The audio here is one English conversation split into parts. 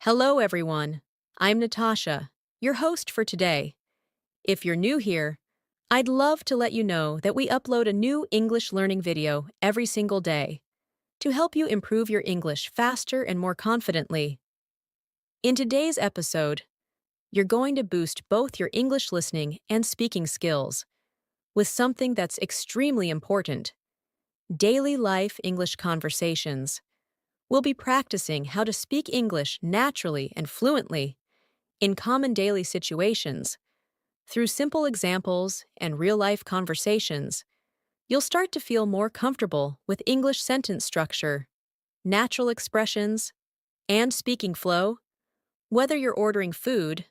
Hello, everyone. I'm Natasha, your host for today. If you're new here, I'd love to let you know that we upload a new English learning video every single day to help you improve your English faster and more confidently. In today's episode, you're going to boost both your English listening and speaking skills with something that's extremely important: daily life English conversations. We'll be practicing how to speak English naturally and fluently in common daily situations. Through simple examples and real life conversations, you'll start to feel more comfortable with English sentence structure, natural expressions, and speaking flow. Whether you're ordering food,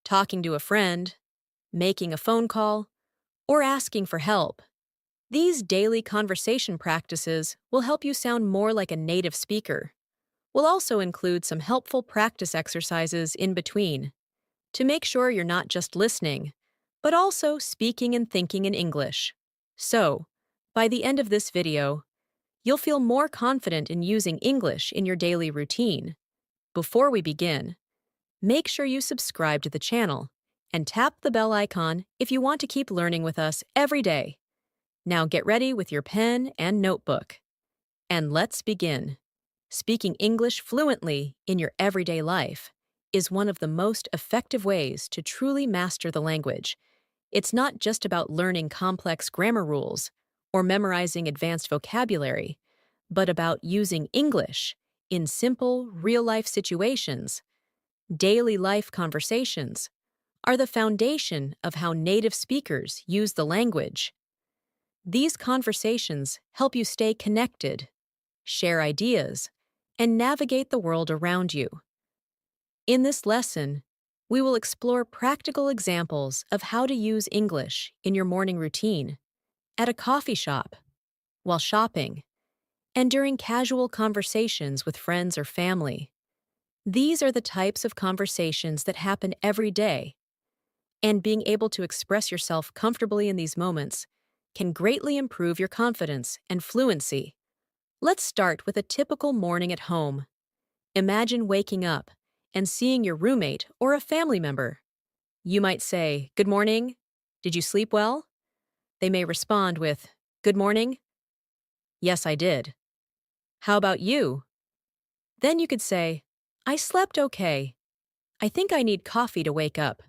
talking to a friend, making a phone call, or asking for help, these daily conversation practices will help you sound more like a native speaker. We'll also include some helpful practice exercises in between to make sure you're not just listening, but also speaking and thinking in English. So, by the end of this video, you'll feel more confident in using English in your daily routine. Before we begin, make sure you subscribe to the channel and tap the bell icon if you want to keep learning with us every day. Now get ready with your pen and notebook. And let's begin. Speaking English fluently in your everyday life is one of the most effective ways to truly master the language. It's not just about learning complex grammar rules or memorizing advanced vocabulary, but about using English in simple, real-life situations. Daily life conversations are the foundation of how native speakers use the language. These conversations help you stay connected, share ideas, and navigate the world around you. In this lesson, we will explore practical examples of how to use English in your morning routine, at a coffee shop, while shopping, and during casual conversations with friends or family. These are the types of conversations that happen every day, and being able to express yourself comfortably in these moments can greatly improve your confidence and fluency. Let's start with a typical morning at home. Imagine waking up and seeing your roommate or a family member. You might say, "Good morning. Did you sleep well?" They may respond with, "Good morning. Yes, I did. How about you?" Then you could say, "I slept okay. I think I need coffee to wake up."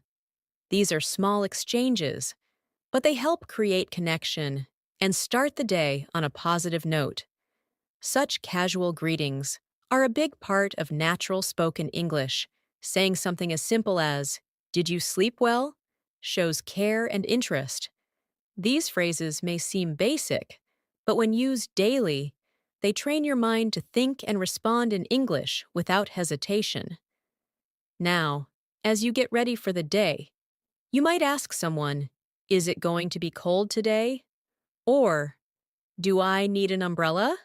These are small exchanges, but they help create connection and start the day on a positive note. Such casual greetings are a big part of natural spoken English. Saying something as simple as, "Did you sleep well?" shows care and interest. These phrases may seem basic, but when used daily, they train your mind to think and respond in English without hesitation. Now, as you get ready for the day, you might ask someone, "Is it going to be cold today?" Or, "Do I need an umbrella?"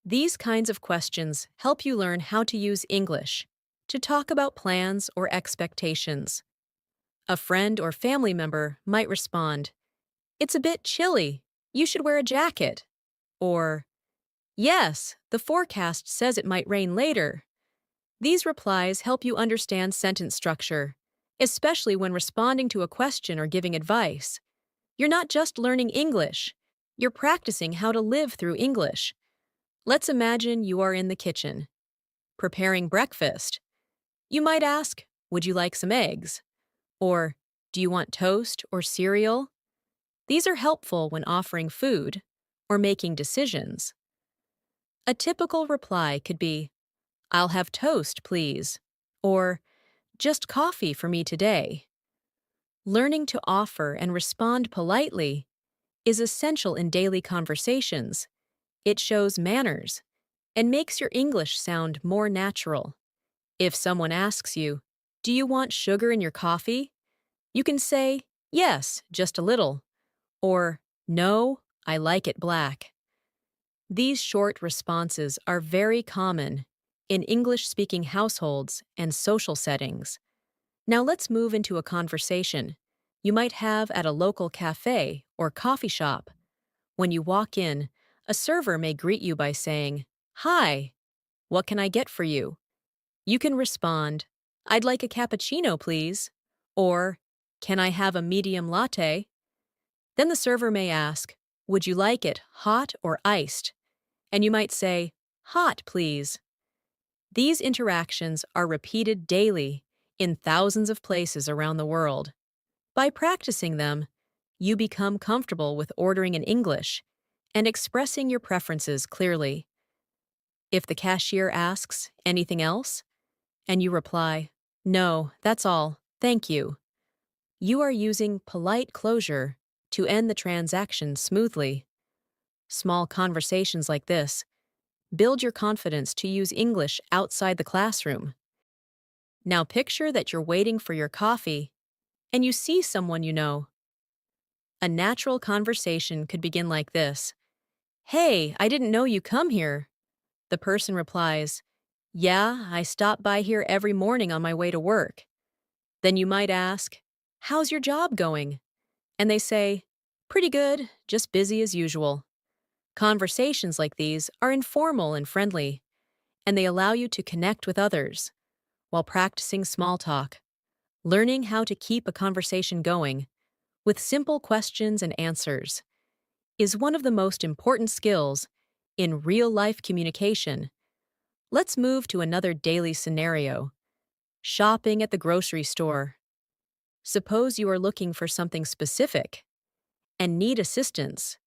These kinds of questions help you learn how to use English to talk about plans or expectations. A friend or family member might respond, "It's a bit chilly. You should wear a jacket." Or, "Yes, the forecast says it might rain later." These replies help you understand sentence structure, especially when responding to a question or giving advice. You're not just learning English, you're practicing how to live through English. Let's imagine you are in the kitchen, preparing breakfast. You might ask, "Would you like some eggs?" Or, "Do you want toast or cereal?" These are helpful when offering food or making decisions. A typical reply could be, "I'll have toast, please," or "Just coffee for me today." Learning to offer and respond politely is essential in daily conversations. It shows manners and makes your English sound more natural. If someone asks you, "Do you want sugar in your coffee?" you can say, "Yes, just a little," or "No, I like it black." These short responses are very common in English-speaking households and social settings. Now let's move into a conversation you might have at a local cafe or coffee shop. When you walk in, a server may greet you by saying, "Hi, what can I get for you?" You can respond, "I'd like a cappuccino, please," or "Can I have a medium latte?" Then the server may ask, "Would you like it hot or iced?" And you might say, "Hot, please." These interactions are repeated daily in thousands of places around the world. By practicing them, you become comfortable with ordering in English and expressing your preferences clearly. If the cashier asks anything else, and you reply, "No, that's all, thank you," you are using polite closure to end the transaction smoothly. Small conversations like this build your confidence to use English outside the classroom. Now picture that you're waiting for your coffee and you see someone you know. A natural conversation could begin like this: "Hey, I didn't know you come here." The person replies, "Yeah, I stop by here every morning on my way to work." Then you might ask, "How's your job going?" And they say, "Pretty good, just busy as usual." Conversations like these are informal and friendly, and they allow you to connect with others while practicing small talk. Learning how to keep a conversation going with simple questions and answers is one of the most important skills in real-life communication. Let's move to another daily scenario: shopping at the grocery store. Suppose you are looking for something specific and need assistance.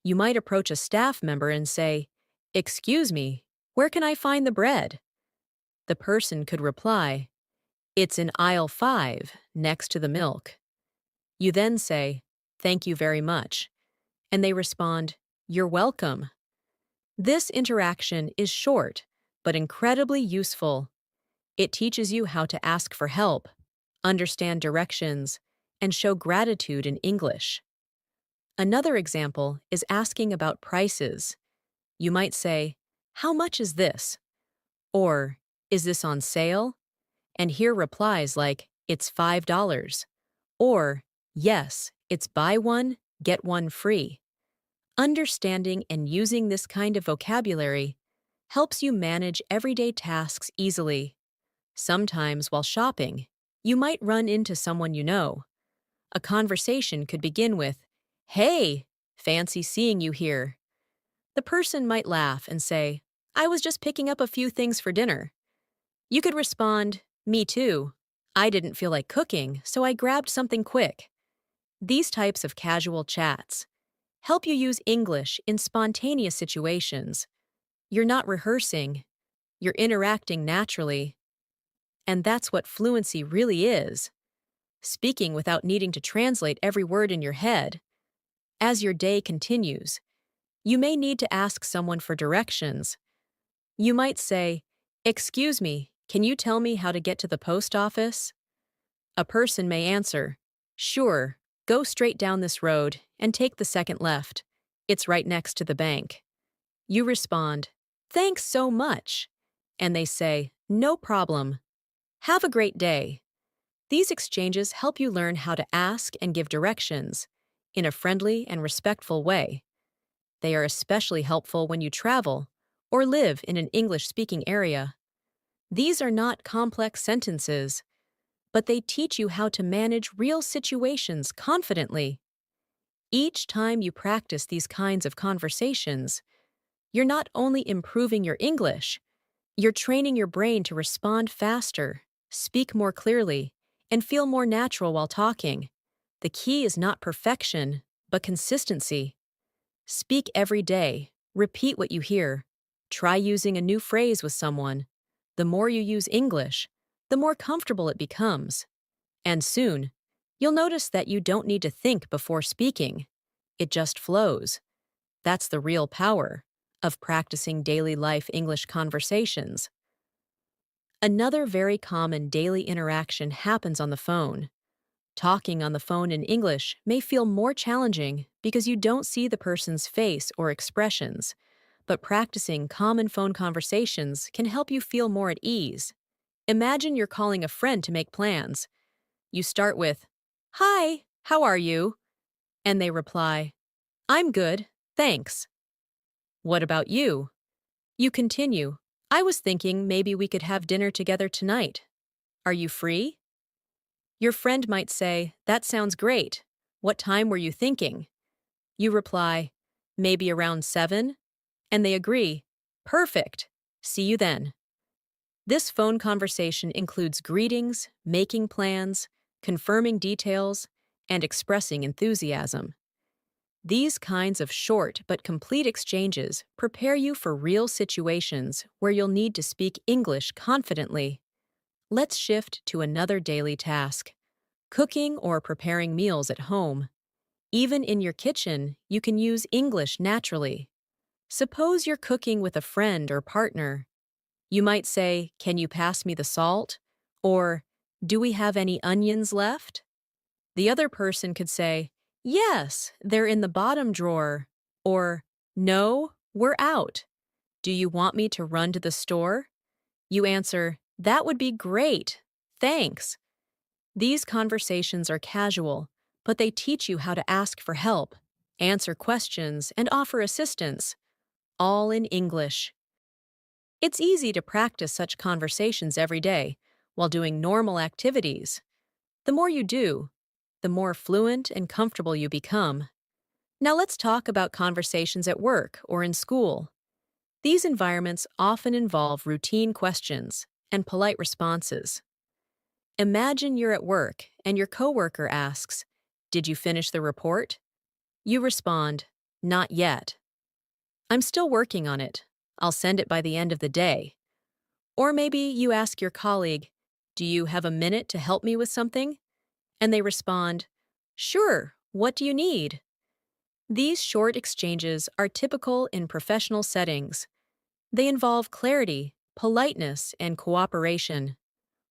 You might approach a staff member and say, "Excuse me, where can I find the bread?" The person could reply, "It's in aisle 5, next to the milk." You then say, "Thank you very much," and they respond, "You're welcome." This interaction is short, but incredibly useful. It teaches you how to ask for help, understand directions, and show gratitude in English. Another example is asking about prices. You might say, "How much is this?" Or, "Is this on sale?" And hear replies like, "It's $5." Or, "Yes, it's buy one, get one free." Understanding and using this kind of vocabulary helps you manage everyday tasks easily. Sometimes while shopping, you might run into someone you know. A conversation could begin with, "Hey, fancy seeing you here." The person might laugh and say, "I was just picking up a few things for dinner." You could respond, "Me too. I didn't feel like cooking, so I grabbed something quick." These types of casual chats help you use English in spontaneous situations. You're not rehearsing, you're interacting naturally. And that's what fluency really is: speaking without needing to translate every word in your head. As your day continues, you may need to ask someone for directions. You might say, "Excuse me, can you tell me how to get to the post office?" A person may answer, "Sure, go straight down this road and take the second left. It's right next to the bank." You respond, "Thanks so much." And they say, "No problem. Have a great day." These exchanges help you learn how to ask and give directions in a friendly and respectful way. They are especially helpful when you travel or live in an English-speaking area. These are not complex sentences, but they teach you how to manage real situations confidently. Each time you practice these kinds of conversations, you're not only improving your English, you're training your brain to respond faster, speak more clearly, and feel more natural while talking. The key is not perfection, but consistency. Speak every day, repeat what you hear, try using a new phrase with someone. The more you use English, the more comfortable it becomes. And soon, you'll notice that you don't need to think before speaking. It just flows. That's the real power of practicing daily life English conversations. Another very common daily interaction happens on the phone. Talking on the phone in English may feel more challenging because you don't see the person's face or expressions, but practicing common phone conversations can help you feel more at ease. Imagine you're calling a friend to make plans. You start with, "Hi, how are you?" And they reply, "I'm good, thanks." "What about you?" You continue, I was thinking maybe we could have dinner together tonight. Are you free? Your friend might say, That sounds great. What time were you thinking? You reply, Maybe around 7? And they agree, Perfect. See you then. This phone conversation includes greetings, making plans, confirming details, and expressing enthusiasm. These kinds of short but complete exchanges prepare you for real situations where you'll need to speak English confidently. Let's shift to another daily task: cooking or preparing meals at home. Even in your kitchen, you can use English naturally. Suppose you're cooking with a friend or partner. You might say, Can you pass me the salt? Or, Do we have any onions left? The other person could say, Yes, they're in the bottom drawer. Or, No, we're out. Do you want me to run to the store? You answer, That would be great. Thanks. These conversations are casual, but they teach you how to ask for help, answer questions, and offer assistance, all in English. It's easy to practice such conversations every day while doing normal activities. The more you do, the more fluent and comfortable you become. Now let's talk about conversations at work or in school. These environments often involve routine questions and polite responses. Imagine you're at work and your coworker asks, Did you finish the report? You respond, Not yet. I'm still working on it. I'll send it by the end of the day. Or maybe you ask your colleague, Do you have a minute to help me with something? And they respond, Sure, what do you need? These short exchanges are typical in professional settings. They involve clarity, politeness, and cooperation.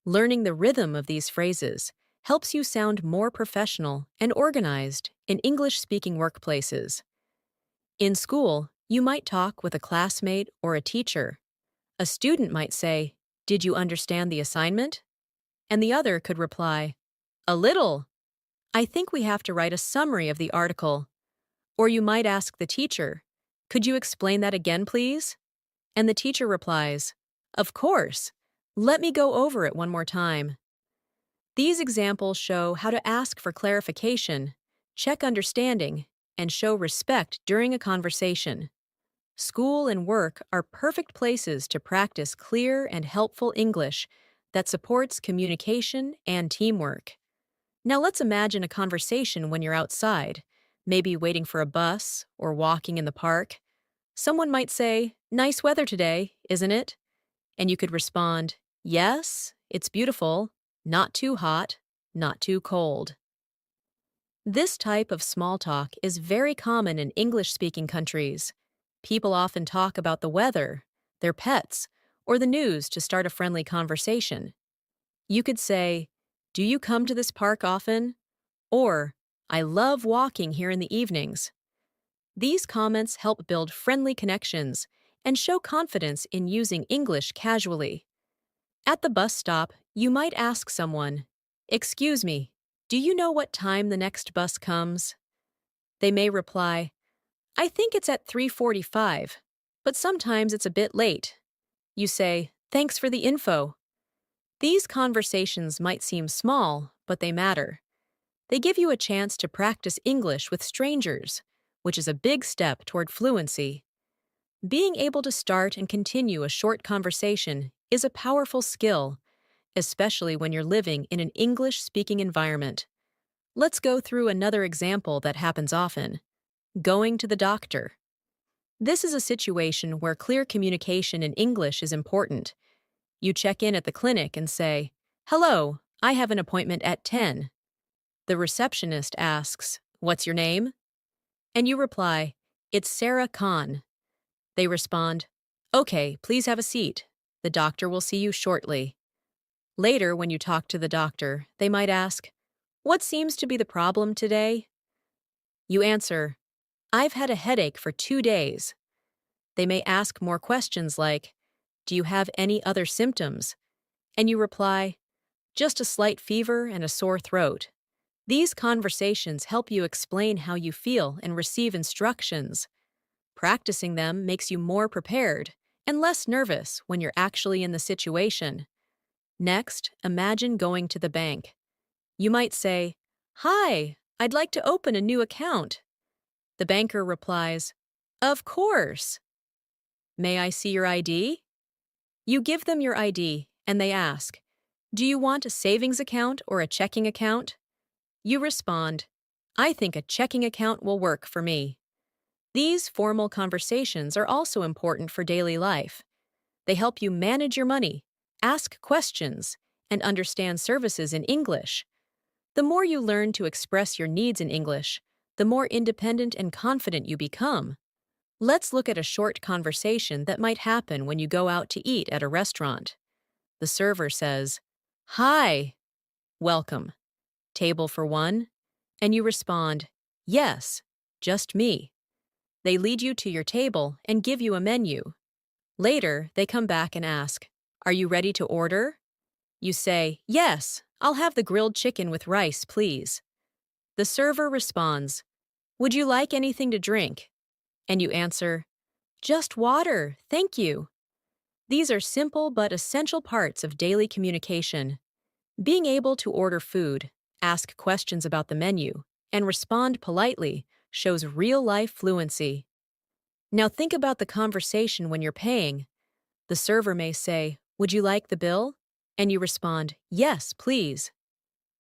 Learning the rhythm of these phrases helps you sound more professional and organized in English-speaking workplaces. In school, you might talk with a classmate or a teacher. A student might say, Did you understand the assignment? And the other could reply, A little. I think we have to write a summary of the article. Or you might ask the teacher, Could you explain that again, please? And the teacher replies, Of course. Let me go over it one more time. These examples show how to ask for clarification, check understanding, and show respect during a conversation. School and work are perfect places to practice clear and helpful English that supports communication and teamwork. Now let's imagine a conversation when you're outside, maybe waiting for a bus or walking in the park. Someone might say, Nice weather today, isn't it? And you could respond, Yes, it's beautiful, not too hot, not too cold. This type of small talk is very common in English-speaking countries. People often talk about the weather, their pets, or the news to start a friendly conversation. You could say, Do you come to this park often? Or, I love walking here in the evenings. These comments help build friendly connections and show confidence in using English casually. At the bus stop, you might ask someone, Excuse me, do you know what time the next bus comes? They may reply, I think it's at 3:45, but sometimes it's a bit late. You say, Thanks for the info. These conversations might seem small, but they matter. They give you a chance to practice English with strangers, which is a big step toward fluency. Being able to start and continue a short conversation is a powerful skill, especially when you're living in an English-speaking environment. Let's go through another example that happens often: going to the doctor. This is a situation where clear communication in English is important. You check in at the clinic and say, Hello, I have an appointment at 10. The receptionist asks, What's your name? And you reply, It's Sarah Khan. They respond, Okay, please have a seat. The doctor will see you shortly. Later, when you talk to the doctor, they might ask, What seems to be the problem today? You answer, I've had a headache for 2 days. They may ask more questions like, Do you have any other symptoms? And you reply, Just a slight fever and a sore throat. These conversations help you explain how you feel and receive instructions. Practicing them makes you more prepared and less nervous when you're actually in the situation. Next, imagine going to the bank. You might say, "Hi, I'd like to open a new account." The banker replies, "Of course. May I see your ID?" You give them your ID, and they ask, "Do you want a savings account or a checking account?" You respond, "I think a checking account will work for me." These formal conversations are also important for daily life. They help you manage your money, ask questions, and understand services in English. The more you learn to express your needs in English, the more independent and confident you become. Let's look at a short conversation that might happen when you go out to eat at a restaurant. The server says, "Hi, welcome. Table for one?" And you respond, "Yes, just me." They lead you to your table and give you a menu. Later, they come back and ask, "Are you ready to order?" You say, "Yes, I'll have the grilled chicken with rice, please." The server responds, "Would you like anything to drink?" And you answer, "Just water, thank you." These are simple but essential parts of daily communication. Being able to order food, ask questions about the menu, and respond politely shows real-life fluency. Now think about the conversation when you're paying. The server may say, "Would you like the bill?" And you respond, "Yes, please."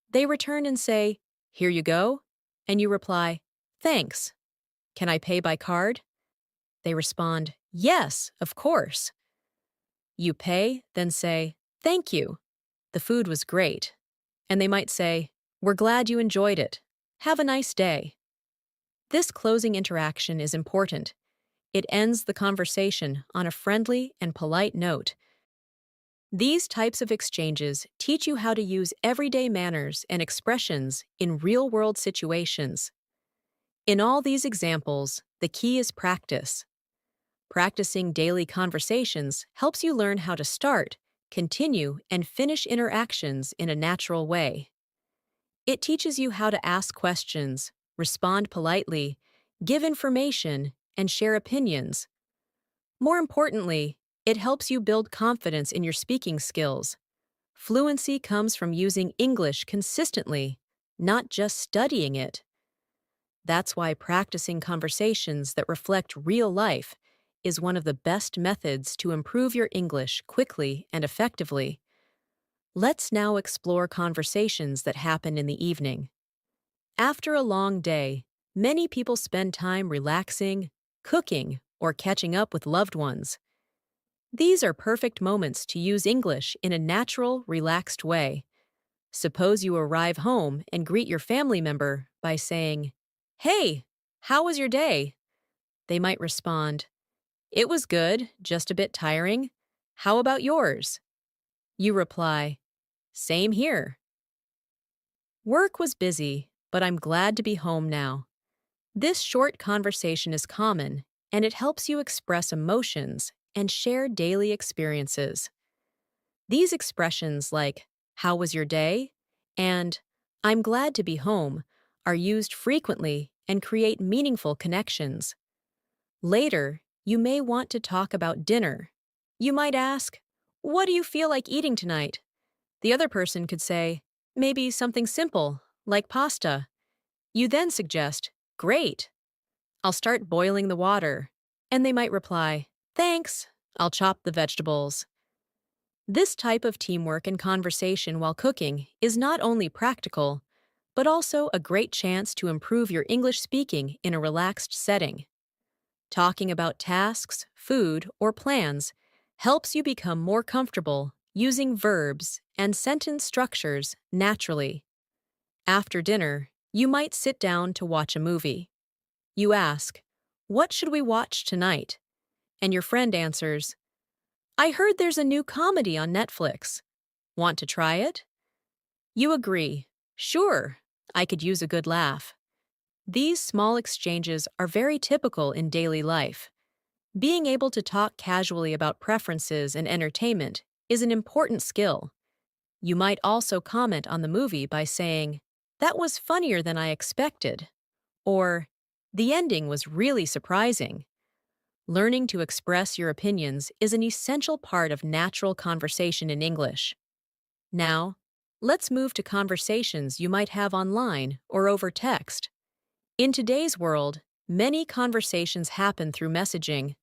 They return and say, "Here you go." And you reply, "Thanks. Can I pay by card?" They respond, "Yes, of course." You pay, then say, "Thank you. The food was great." And they might say, "We're glad you enjoyed it. Have a nice day." This closing interaction is important. It ends the conversation on a friendly and polite note. These types of exchanges teach you how to use everyday manners and expressions in real-world situations. In all these examples, the key is practice. Practicing daily conversations helps you learn how to start, continue, and finish interactions in a natural way. It teaches you how to ask questions, respond politely, give information, and share opinions. More importantly, it helps you build confidence in your speaking skills. Fluency comes from using English consistently, not just studying it. That's why practicing conversations that reflect real life is one of the best methods to improve your English quickly and effectively. Let's now explore conversations that happen in the evening. After a long day, many people spend time relaxing, cooking, or catching up with loved ones. These are perfect moments to use English in a natural, relaxed way. Suppose you arrive home and greet your family member by saying, "Hey, how was your day?" They might respond, "It was good, just a bit tiring. How about yours?" You reply, "Same here. Work was busy, but I'm glad to be home now." This short conversation is common, and it helps you express emotions and share daily experiences. These expressions like, "How was your day?" and "I'm glad to be home" are used frequently and create meaningful connections. Later, you may want to talk about dinner. You might ask, "What do you feel like eating tonight?" The other person could say, "Maybe something simple, like pasta." You then suggest, "Great. I'll start boiling the water." And they might reply, "Thanks. I'll chop the vegetables." This type of teamwork and conversation while cooking is not only practical, but also a great chance to improve your English speaking in a relaxed setting. Talking about tasks, food, or plans helps you become more comfortable using verbs and sentence structures naturally. After dinner, you might sit down to watch a movie. You ask, "What should we watch tonight?" And your friend answers, "I heard there's a new comedy on Netflix. Want to try it?" You agree, "Sure, I could use a good laugh." These small exchanges are very typical in daily life. Being able to talk casually about preferences and entertainment is an important skill. You might also comment on the movie by saying, "That was funnier than I expected," or "The ending was really surprising." Learning to express your opinions is an essential part of natural conversation in English. Now, let's move to conversations you might have online or over text. In today's world, many conversations happen through messaging.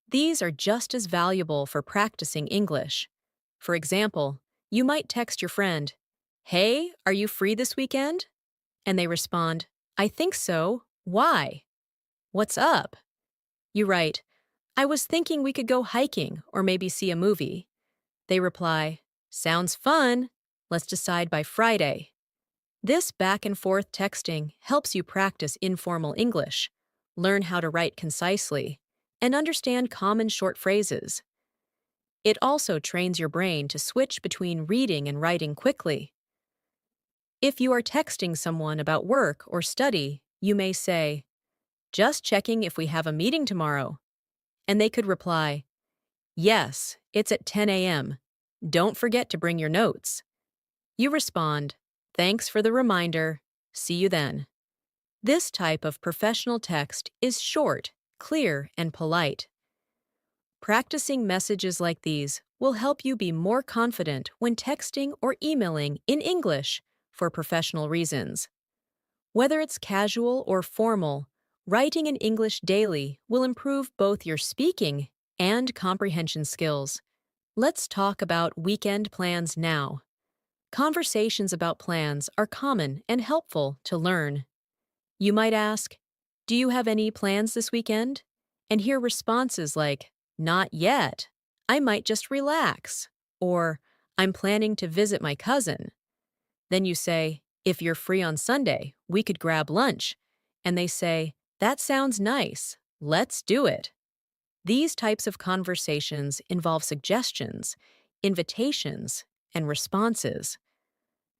These are just as valuable for practicing English. For example, you might text your friend, "Hey, are you free this weekend?" And they respond, "I think so. Why? What's up?" You write, "I was thinking we could go hiking or maybe see a movie." They reply, "Sounds fun. Let's decide by Friday." This back and forth texting helps you practice informal English, learn how to write concisely, and understand common short phrases. It also trains your brain to switch between reading and writing quickly. If you are texting someone about work or study, you may say, "Just checking if we have a meeting tomorrow." And they could reply, "Yes, it's at 10 a.m. Don't forget to bring your notes." You respond, "Thanks for the reminder. See you then." This type of professional text is short, clear, and polite. Practicing messages like these will help you be more confident when texting or emailing in English for professional reasons. Whether it's casual or formal, writing in English daily will improve both your speaking and comprehension skills. Let's talk about weekend plans now. Conversations about plans are common and helpful to learn. You might ask, "Do you have any plans this weekend?" And hear responses like, "Not yet. I might just relax." Or, "I'm planning to visit my cousin." Then you say, "If you're free on Sunday, we could grab lunch." And they say, "That sounds nice. Let's do it." These types of conversations involve suggestions, invitations, and responses.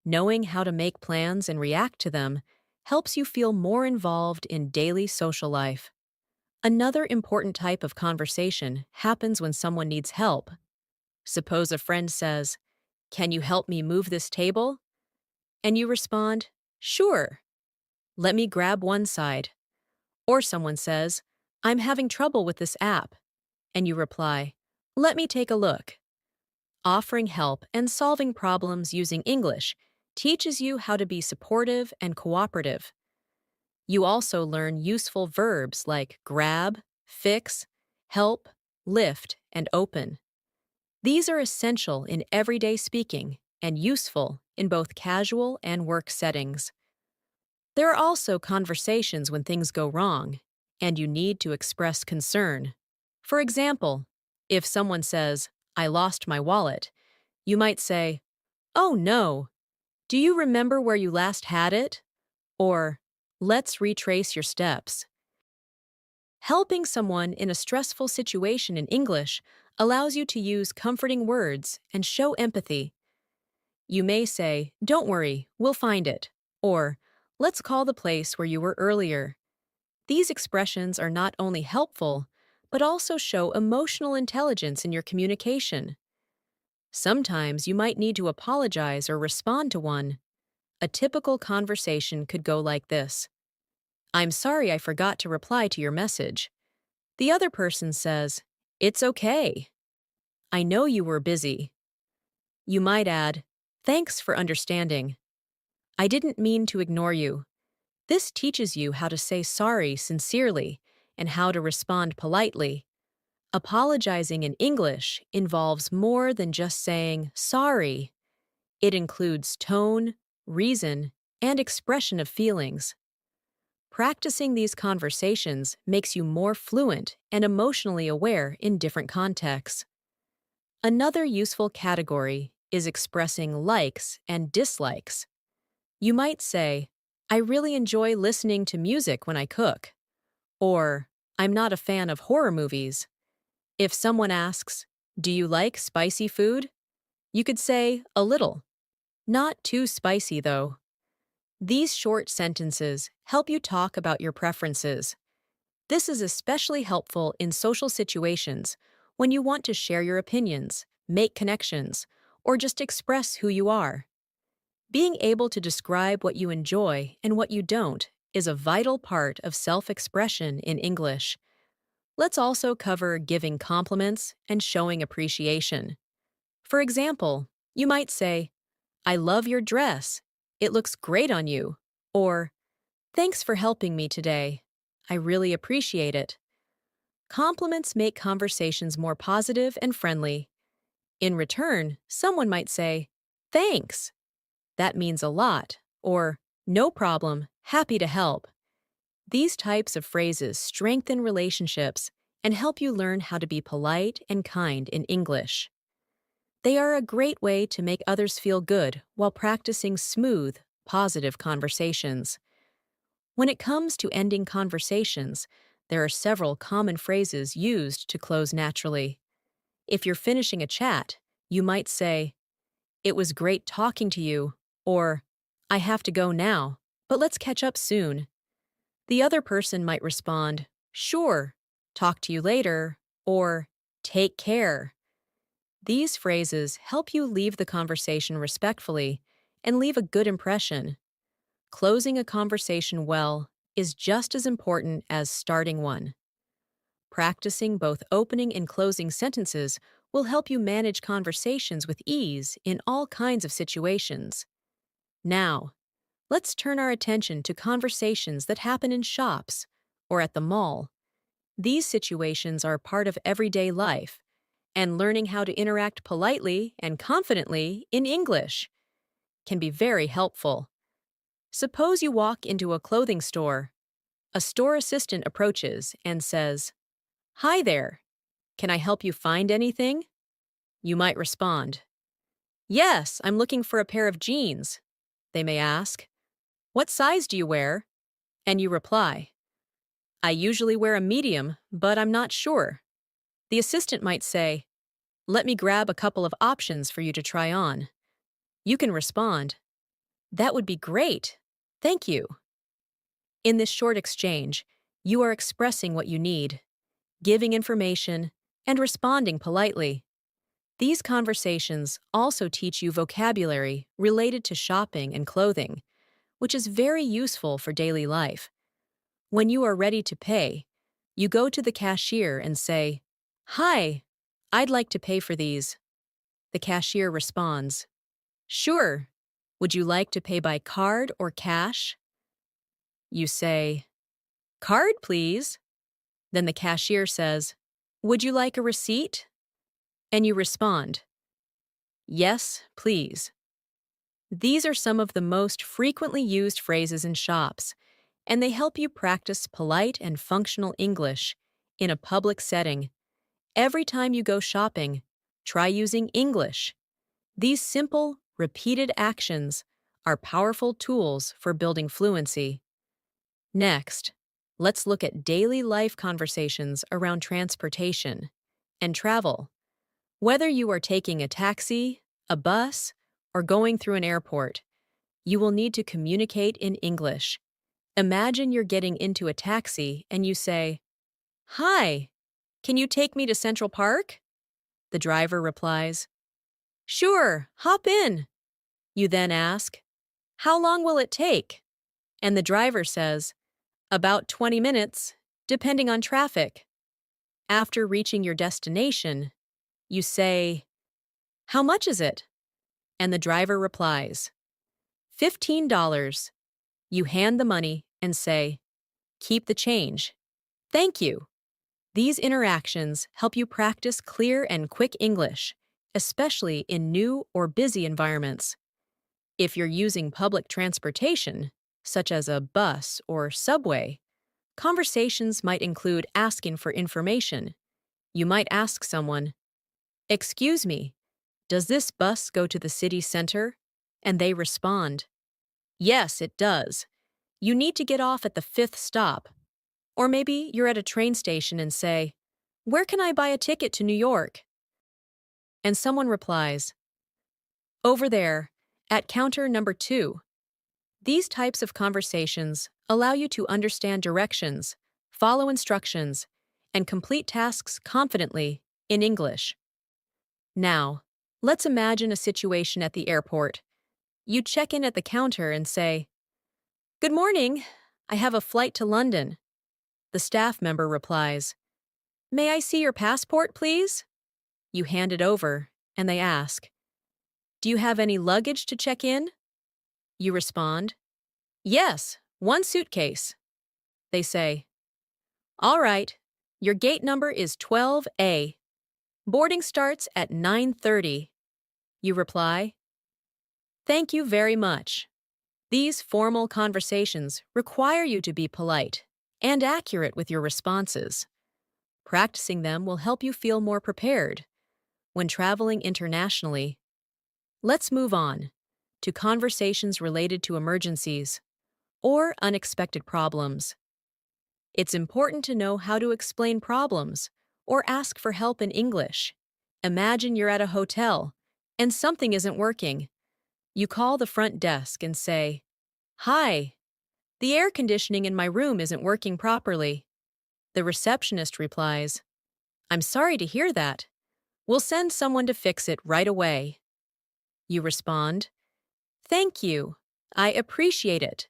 Knowing how to make plans and react to them helps you feel more involved in daily social life. Another important type of conversation happens when someone needs help. Suppose a friend says, "Can you help me move this table?" And you respond, "Sure. Let me grab one side." Or someone says, "I'm having trouble with this app." And you reply, "Let me take a look." Offering help and solving problems using English teaches you how to be supportive and cooperative. You also learn useful verbs like grab, fix, help, lift, and open. These are essential in everyday speaking and useful in both casual and work settings. There are also conversations when things go wrong, and you need to express concern. For example, if someone says, "I lost my wallet," you might say, "Oh no, do you remember where you last had it?" Or, "Let's retrace your steps." Helping someone in a stressful situation in English allows you to use comforting words and show empathy. You may say, "Don't worry, we'll find it," or, "Let's call the place where you were earlier." These expressions are not only helpful, but also show emotional intelligence in your communication. Sometimes you might need to apologize or respond to one. A typical conversation could go like this: "I'm sorry I forgot to reply to your message." The other person says, "It's okay. I know you were busy." You might add, "Thanks for understanding. I didn't mean to ignore you." This teaches you how to say sorry sincerely and how to respond politely. Apologizing in English involves more than just saying sorry. It includes tone, reason, and expression of feelings. Practicing these conversations makes you more fluent and emotionally aware in different contexts. Another useful category is expressing likes and dislikes. You might say, "I really enjoy listening to music when I cook," or, "I'm not a fan of horror movies." If someone asks, "Do you like spicy food?" you could say, "A little." Not too spicy, though. These short sentences help you talk about your preferences. This is especially helpful in social situations when you want to share your opinions, make connections, or just express who you are. Being able to describe what you enjoy and what you don't is a vital part of self expression in English. Let's also cover giving compliments and showing appreciation. For example, you might say, I love your dress. It looks great on you. Or, thanks for helping me today. I really appreciate it. Compliments make conversations more positive and friendly. In return, someone might say, thanks. That means a lot. Or, no problem, happy to help. These types of phrases strengthen relationships and help you learn how to be polite and kind in English. They are a great way to make others feel good while practicing smooth, positive conversations. When it comes to ending conversations, there are several common phrases used to close naturally. If you're finishing a chat, you might say, it was great talking to you, or I have to go now, but let's catch up soon. The other person might respond, sure, talk to you later, or take care. These phrases help you leave the conversation respectfully and leave a good impression. Closing a conversation well is just as important as starting one. Practicing both opening and closing sentences will help you manage conversations with ease in all kinds of situations. Now, let's turn our attention to conversations that happen in shops or at the mall. These situations are part of everyday life, and learning how to interact politely and confidently in English can be very helpful. Suppose you walk into a clothing store. A store assistant approaches and says, hi there, can I help you find anything? You might respond, yes, I'm looking for a pair of jeans. They may ask, what size do you wear? And you reply, I usually wear a medium, but I'm not sure. The assistant might say, let me grab a couple of options for you to try on. You can respond, that would be great. Thank you. In this short exchange, you are expressing what you need, giving information, and responding politely. These conversations also teach you vocabulary related to shopping and clothing, which is very useful for daily life. When you are ready to pay, you go to the cashier and say, hi, I'd like to pay for these. The cashier responds, sure. Would you like to pay by card or cash? You say, card, please. Then the cashier says, would you like a receipt? And you respond, yes, please. These are some of the most frequently used phrases in shops, and they help you practice polite and functional English in a public setting. Every time you go shopping, try using English. These simple, repeated actions are powerful tools for building fluency. Next, let's look at daily life conversations around transportation and travel. Whether you are taking a taxi, a bus, or going through an airport, you will need to communicate in English. Imagine you're getting into a taxi and you say, hi, can you take me to Central Park? The driver replies, sure, hop in. You then ask, how long will it take? And the driver says, about 20 minutes, depending on traffic. After reaching your destination, you say, how much is it? And the driver replies, $15. You hand the money and say, keep the change. Thank you. These interactions help you practice clear and quick English, especially in new or busy environments. If you're using public transportation, such as a bus or subway, conversations might include asking for information. You might ask someone, excuse me, does this bus go to the city center? And they respond, yes, it does. You need to get off at the 5th stop. Or maybe you're at a train station and say, where can I buy a ticket to New York? And someone replies, over there, at counter number 2. These types of conversations allow you to understand directions, follow instructions, and complete tasks confidently in English. Now, let's imagine a situation at the airport. You check in at the counter and say, good morning, I have a flight to London. The staff member replies, May I see your passport, please? You hand it over, and they ask, Do you have any luggage to check in? You respond, Yes, one suitcase. They say, All right, your gate number is 12A. Boarding starts at 9:30. You reply, Thank you very much. These formal conversations require you to be polite and accurate with your responses. Practicing them will help you feel more prepared when traveling internationally. Let's move on to conversations related to emergencies or unexpected problems. It's important to know how to explain problems or ask for help in English. Imagine you're at a hotel and something isn't working. You call the front desk and say, Hi, the air conditioning in my room isn't working properly. The receptionist replies, I'm sorry to hear that. We'll send someone to fix it right away. You respond, Thank you. I appreciate it.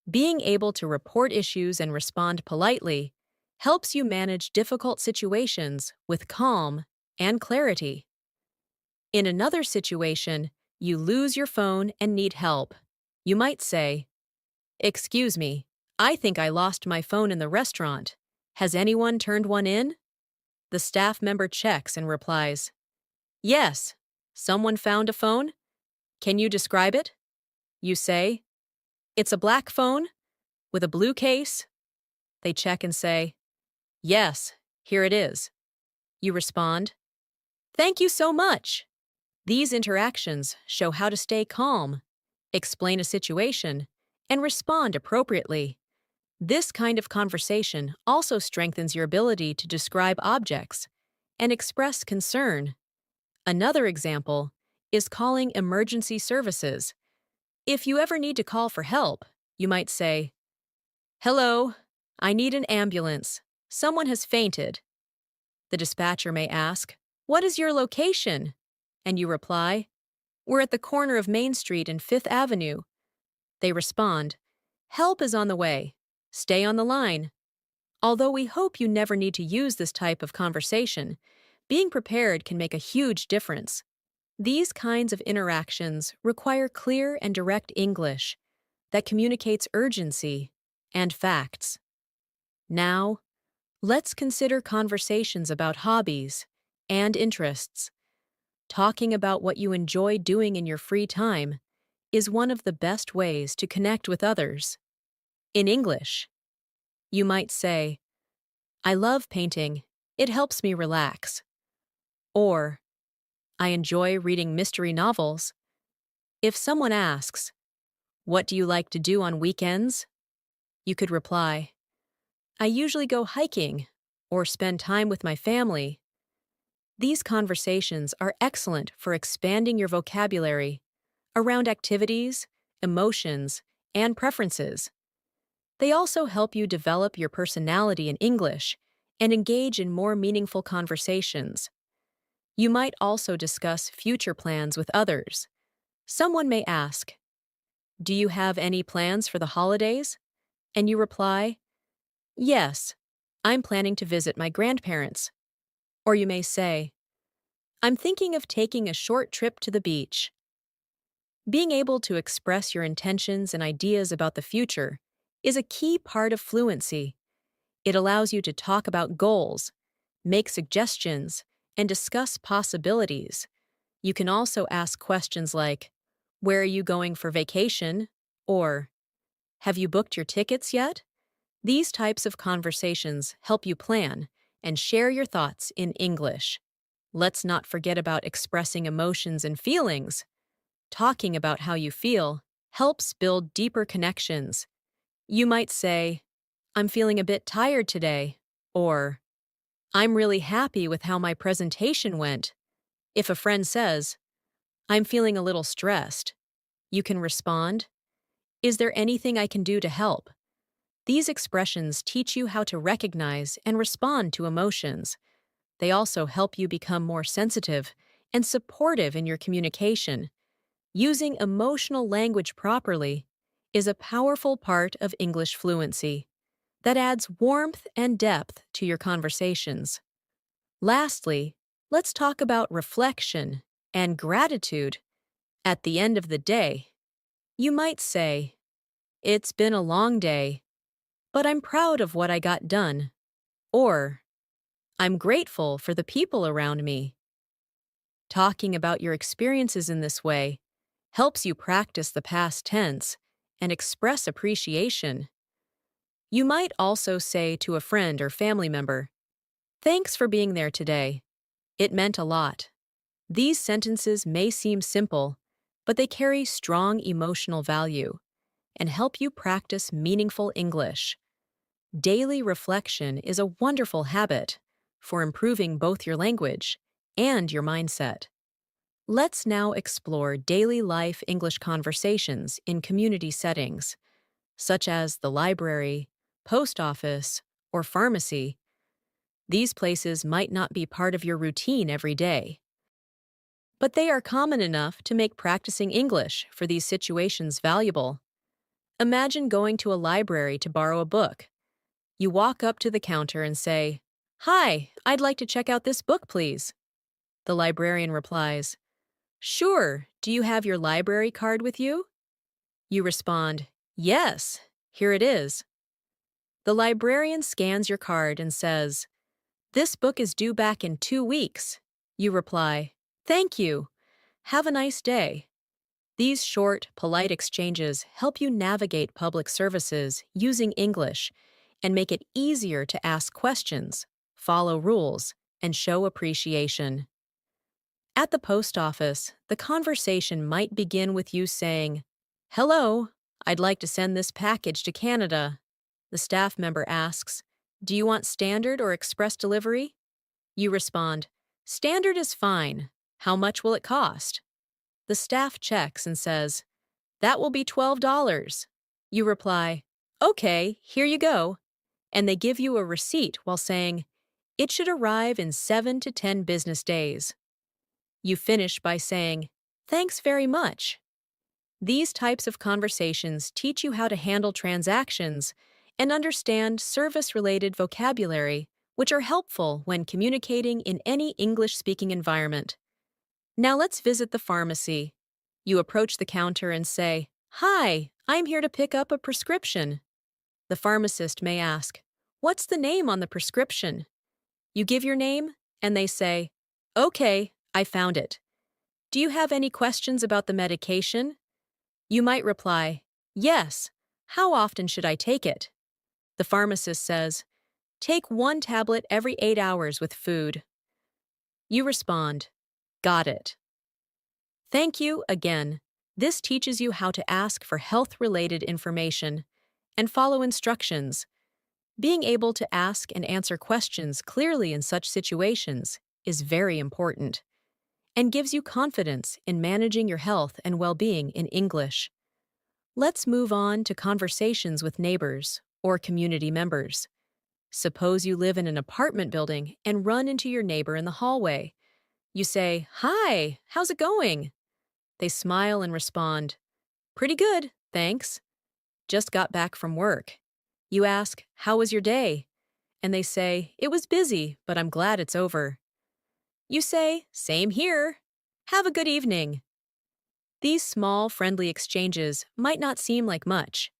Being able to report issues and respond politely helps you manage difficult situations with calm and clarity. In another situation, you lose your phone and need help. You might say, Excuse me, I think I lost my phone in the restaurant. Has anyone turned one in? The staff member checks and replies, Yes, someone found a phone. Can you describe it? You say, It's a black phone with a blue case. They check and say, Yes, here it is. You respond, Thank you so much. These interactions show how to stay calm, explain a situation, and respond appropriately. This kind of conversation also strengthens your ability to describe objects and express concern. Another example is calling emergency services. If you ever need to call for help, you might say, Hello, I need an ambulance. Someone has fainted. The dispatcher may ask, What is your location? And you reply, We're at the corner of Main Street and Fifth Avenue. They respond, Help is on the way. Stay on the line. Although we hope you never need to use this type of conversation, being prepared can make a huge difference. These kinds of interactions require clear and direct English that communicates urgency and facts. Now, let's consider conversations about hobbies and interests. Talking about what you enjoy doing in your free time is one of the best ways to connect with others. In English, you might say, I love painting. It helps me relax. Or, I enjoy reading mystery novels. If someone asks, What do you like to do on weekends? You could reply, I usually go hiking or spend time with my family. These conversations are excellent for expanding your vocabulary around activities, emotions, and preferences. They also help you develop your personality in English and engage in more meaningful conversations. You might also discuss future plans with others. Someone may ask, Do you have any plans for the holidays? And you reply, Yes, I'm planning to visit my grandparents. Or you may say, I'm thinking of taking a short trip to the beach. Being able to express your intentions and ideas about the future is a key part of fluency. It allows you to talk about goals, make suggestions, and discuss possibilities. You can also ask questions like, Where are you going for vacation? Or, Have you booked your tickets yet? These types of conversations help you plan and share your thoughts in English. Let's not forget about expressing emotions and feelings. Talking about how you feel helps build deeper connections. You might say, I'm feeling a bit tired today, or I'm really happy with how my presentation went. If a friend says, I'm feeling a little stressed, you can respond, Is there anything I can do to help? These expressions teach you how to recognize and respond to emotions. They also help you become more sensitive and supportive in your communication. Using emotional language properly is a powerful part of English fluency. that adds warmth and depth to your conversations. Lastly, let's talk about reflection and gratitude. At the end of the day, you might say, "It's been a long day, but I'm proud of what I got done." Or, "I'm grateful for the people around me." Talking about your experiences in this way helps you practice the past tense and express appreciation. You might also say to a friend or family member, "Thanks for being there today. It meant a lot." These sentences may seem simple, but they carry strong emotional value and help you practice meaningful English. Daily reflection is a wonderful habit for improving both your language and your mindset. Let's now explore daily life English conversations in community settings, such as the library, post office, or pharmacy. These places might not be part of your routine every day, but they are common enough to make practicing English for these situations valuable. Imagine going to a library to borrow a book. You walk up to the counter and say, "Hi, I'd like to check out this book, please." The librarian replies, "Sure, do you have your library card with you?" You respond, "Yes, here it is." The librarian scans your card and says, "This book is due back in 2 weeks." You reply, "Thank you. Have a nice day." These short, polite exchanges help you navigate public services using English and make it easier to ask questions, follow rules, and show appreciation. At the post office, the conversation might begin with you saying, "Hello, I'd like to send this package to Canada." The staff member asks, "Do you want standard or express delivery?" You respond, "Standard is fine. How much will it cost?" The staff checks and says, "That will be $12." You reply, "Okay, here you go." And they give you a receipt while saying, "It should arrive in 7 to 10 business days." You finish by saying, "Thanks very much." These types of conversations teach you how to handle transactions and understand service-related vocabulary, which are helpful when communicating in any English-speaking environment. Now let's visit the pharmacy. You approach the counter and say, "Hi, I'm here to pick up a prescription." The pharmacist may ask, "What's the name on the prescription?" You give your name, and they say, "Okay, I found it. Do you have any questions about the medication?" You might reply, "Yes. How often should I take it?" The pharmacist says, "Take 1 tablet every 8 hours with food." You respond, "Got it." Thank you again. This teaches you how to ask for health-related information and follow instructions. Being able to ask and answer questions clearly in such situations is very important and gives you confidence in managing your health and well-being in English. Let's move on to conversations with neighbors or community members. Suppose you live in an apartment building and run into your neighbor in the hallway. You say, "Hi, how's it going?" They smile and respond, "Pretty good, thanks. Just got back from work." You ask, "How was your day?" And they say, "It was busy, but I'm glad it's over." You say, "Same here. Have a good evening." These small, friendly exchanges might not seem like much,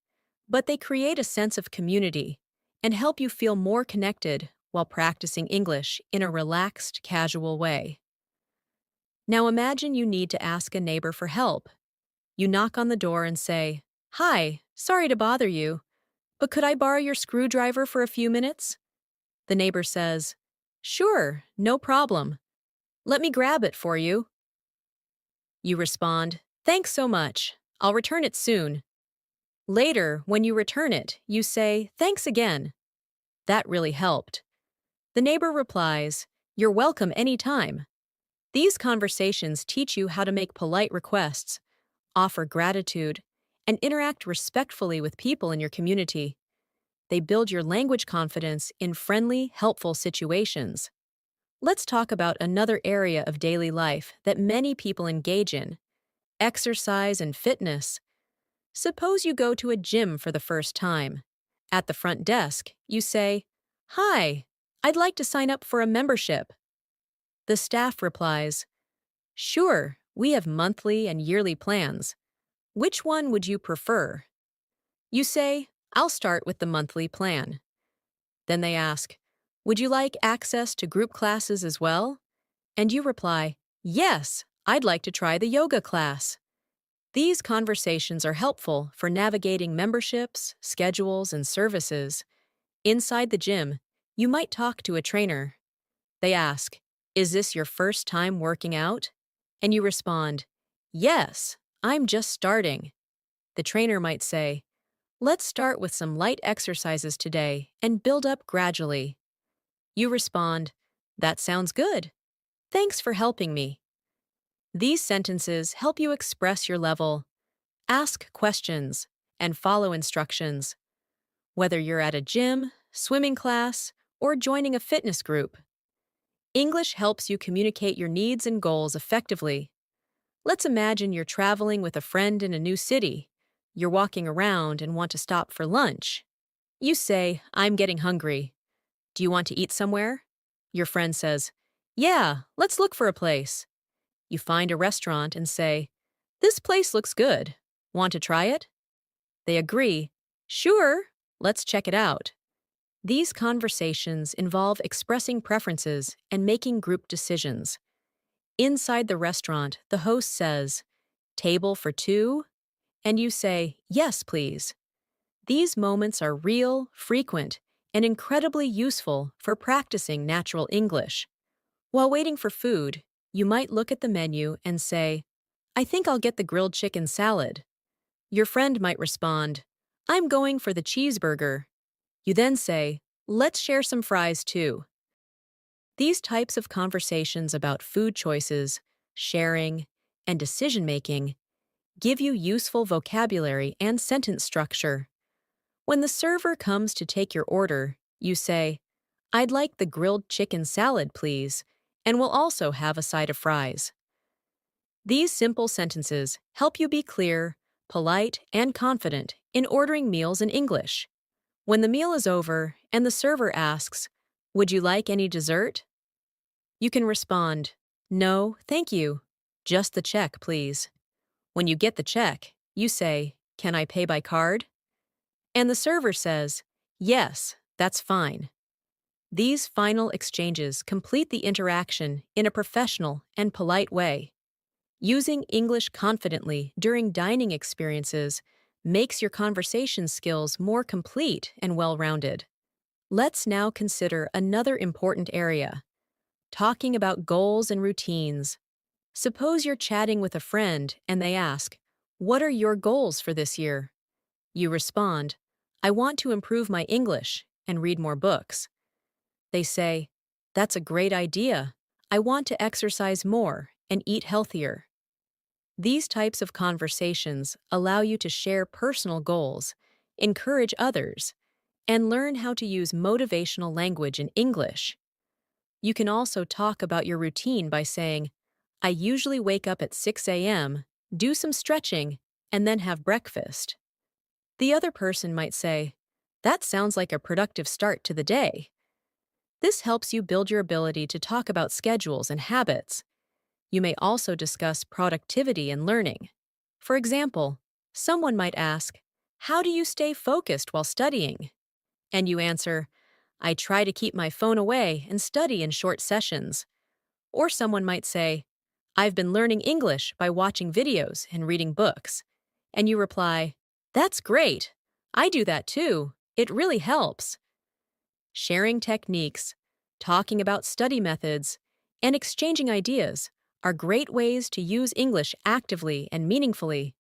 but they create a sense of community and help you feel more connected while practicing English in a relaxed, casual way. Now imagine you need to ask a neighbor for help. You knock on the door and say, "Hi, sorry to bother you, but could I borrow your screwdriver for a few minutes?" The neighbor says, "Sure, no problem. Let me grab it for you." You respond, "Thanks so much. I'll return it soon." Later, when you return it, you say, "Thanks again. That really helped." The neighbor replies, "You're welcome anytime." These conversations teach you how to make polite requests, offer gratitude, and interact respectfully with people in your community. They build your language confidence in friendly, helpful situations. Let's talk about another area of daily life that many people engage in: exercise and fitness. Suppose you go to a gym for the first time. At the front desk, you say, "Hi, I'd like to sign up for a membership." The staff replies, "Sure, we have monthly and yearly plans. Which one would you prefer?" You say, "I'll start with the monthly plan." Then they ask, "Would you like access to group classes as well?" And you reply, "Yes, I'd like to try the yoga class." These conversations are helpful for navigating memberships, schedules, and services. Inside the gym, you might talk to a trainer. They ask, "Is this your first time working out?" And you respond, "Yes, I'm just starting." The trainer might say, "Let's start with some light exercises today and build up gradually." You respond, "That sounds good. Thanks for helping me." These sentences help you express your level, ask questions, and follow instructions. Whether you're at a gym, swimming class, or joining a fitness group, English helps you communicate your needs and goals effectively. Let's imagine you're traveling with a friend in a new city. You're walking around and want to stop for lunch. You say, "I'm getting hungry. Do you want to eat somewhere?" Your friend says, "Yeah, let's look for a place." You find a restaurant and say, "This place looks good. Want to try it?" They agree, "Sure, let's check it out." These conversations involve expressing preferences and making group decisions. Inside the restaurant, the host says, "Table for two?" And you say, "Yes, please." These moments are real, frequent, and incredibly useful for practicing natural English. While waiting for food, you might look at the menu and say, "I think I'll get the grilled chicken salad." Your friend might respond, "I'm going for the cheeseburger." You then say, "Let's share some fries too." These types of conversations about food choices, sharing, and decision making give you useful vocabulary and sentence structure. When the server comes to take your order, you say, "I'd like the grilled chicken salad, please, and we'll also have a side of fries." These simple sentences help you be clear, polite, and confident in ordering meals in English. When the meal is over and the server asks, "Would you like any dessert?" you can respond, "No, thank you. Just the check, please." When you get the check, you say, "Can I pay by card?" And the server says, "Yes, that's fine." These final exchanges complete the interaction in a professional and polite way. Using English confidently during dining experiences makes your conversation skills more complete and well-rounded. Let's now consider another important area: talking about goals and routines. Suppose you're chatting with a friend and they ask, "What are your goals for this year?" You respond, "I want to improve my English and read more books." They say, "That's a great idea. I want to exercise more and eat healthier." These types of conversations allow you to share personal goals, encourage others, and learn how to use motivational language in English. You can also talk about your routine by saying, "I usually wake up at 6 a.m., do some stretching, and then have breakfast." The other person might say, "That sounds like a productive start to the day." This helps you build your ability to talk about schedules and habits. You may also discuss productivity and learning. For example, someone might ask, "How do you stay focused while studying?" And you answer, "I try to keep my phone away and study in short sessions." Or someone might say, "I've been learning English by watching videos and reading books." And you reply, "That's great. I do that too. It really helps." Sharing techniques, talking about study methods, and exchanging ideas are great ways to use English actively and meaningfully.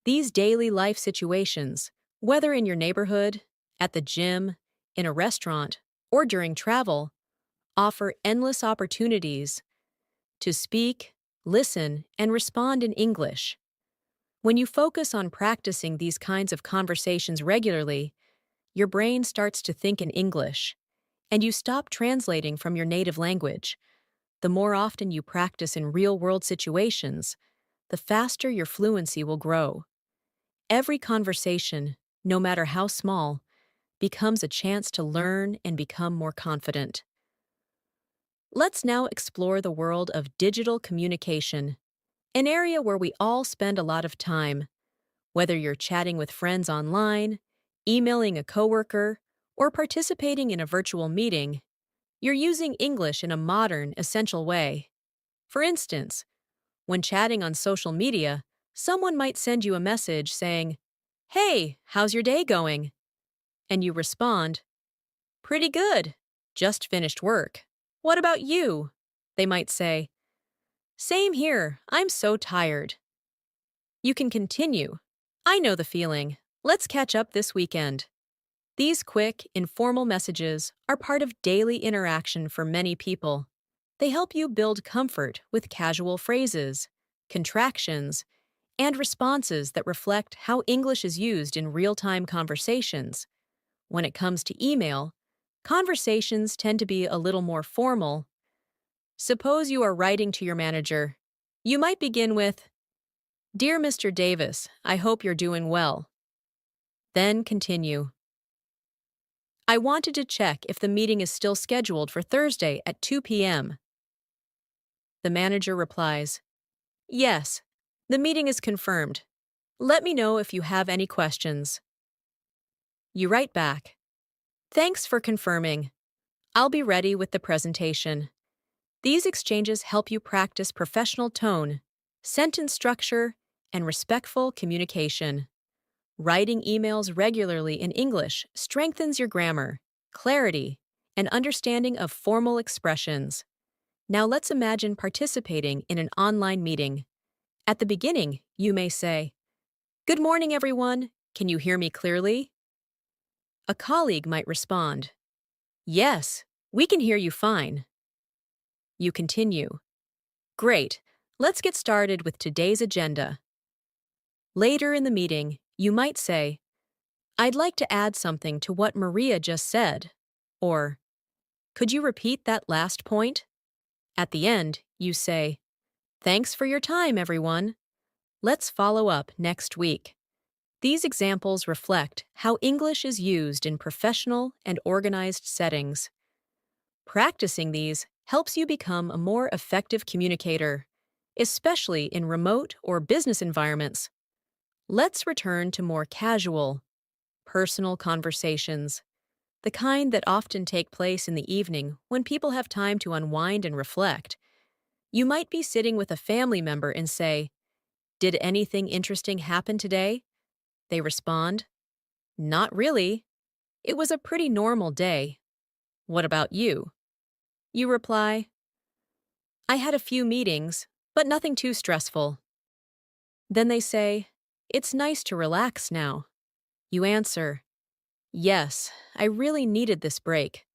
These daily life situations, whether in your neighborhood, at the gym, in a restaurant, or during travel, offer endless opportunities to speak, listen, and respond in English. When you focus on practicing these kinds of conversations regularly, your brain starts to think in English, and you stop translating from your native language. The more often you practice in real-world situations, the faster your fluency will grow. Every conversation, no matter how small, becomes a chance to learn and become more confident. Let's now explore the world of digital communication, an area where we all spend a lot of time. Whether you're chatting with friends online, emailing a coworker, or participating in a virtual meeting, you're using English in a modern, essential way. For instance, when chatting on social media, someone might send you a message saying, "Hey, how's your day going?" And you respond, "Pretty good. Just finished work. What about you?" They might say, "Same here. I'm so tired." You can continue. "I know the feeling. Let's catch up this weekend." These quick, informal messages are part of daily interaction for many people. They help you build comfort with casual phrases, contractions, and responses that reflect how English is used in real-time conversations. When it comes to email, conversations tend to be a little more formal. Suppose you are writing to your manager. You might begin with, "Dear Mr. Davis, I hope you're doing well." Then continue. "I wanted to check if the meeting is still scheduled for Thursday at 2 p.m. The manager replies, "Yes, the meeting is confirmed. Let me know if you have any questions." You write back, "Thanks for confirming. I'll be ready with the presentation." These exchanges help you practice professional tone, sentence structure, and respectful communication. Writing emails regularly in English strengthens your grammar, clarity, and understanding of formal expressions. Now let's imagine participating in an online meeting. At the beginning, you may say, "Good morning, everyone. Can you hear me clearly?" A colleague might respond, "Yes, we can hear you fine." You continue, "Great. Let's get started with today's agenda." Later in the meeting, you might say, "I'd like to add something to what Maria just said." Or, "Could you repeat that last point?" At the end, you say, "Thanks for your time, everyone. Let's follow up next week." These examples reflect how English is used in professional and organized settings. Practicing these helps you become a more effective communicator, especially in remote or business environments. Let's return to more casual, personal conversations, the kind that often take place in the evening when people have time to unwind and reflect. You might be sitting with a family member and say, "Did anything interesting happen today?" They respond, "Not really. It was a pretty normal day. What about you?" You reply, "I had a few meetings, but nothing too stressful." Then they say, "It's nice to relax now." You answer, "Yes, I really needed this break."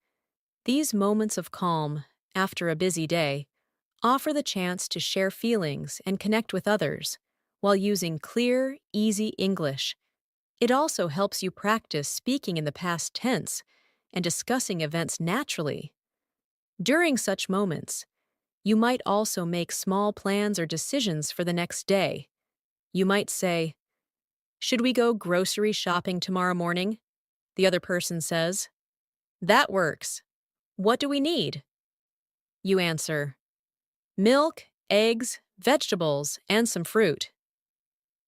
These moments of calm, after a busy day, offer the chance to share feelings and connect with others while using clear, easy English. It also helps you practice speaking in the past tense and discussing events naturally. During such moments, you might also make small plans or decisions for the next day. You might say, "Should we go grocery shopping tomorrow morning?" The other person says, "That works. What do we need?" You answer, "Milk, eggs, vegetables, and some fruit."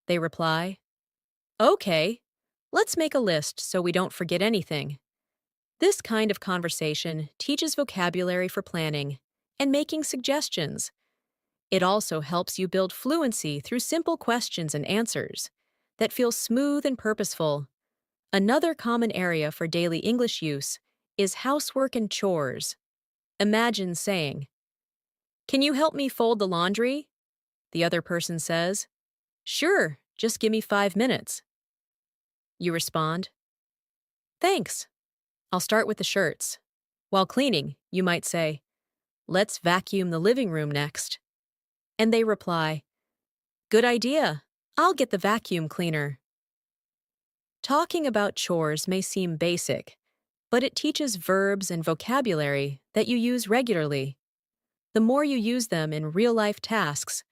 They reply, "Okay, let's make a list so we don't forget anything." This kind of conversation teaches vocabulary for planning and making suggestions. It also helps you build fluency through simple questions and answers that feel smooth and purposeful. Another common area for daily English use is housework and chores. Imagine saying, "Can you help me fold the laundry?" The other person says, "Sure, just give me 5 minutes." You respond, "Thanks. I'll start with the shirts." While cleaning, you might say, "Let's vacuum the living room next." And they reply, "Good idea. I'll get the vacuum cleaner." Talking about chores may seem basic, but it teaches verbs and vocabulary that you use regularly. The more you use them in real-life tasks,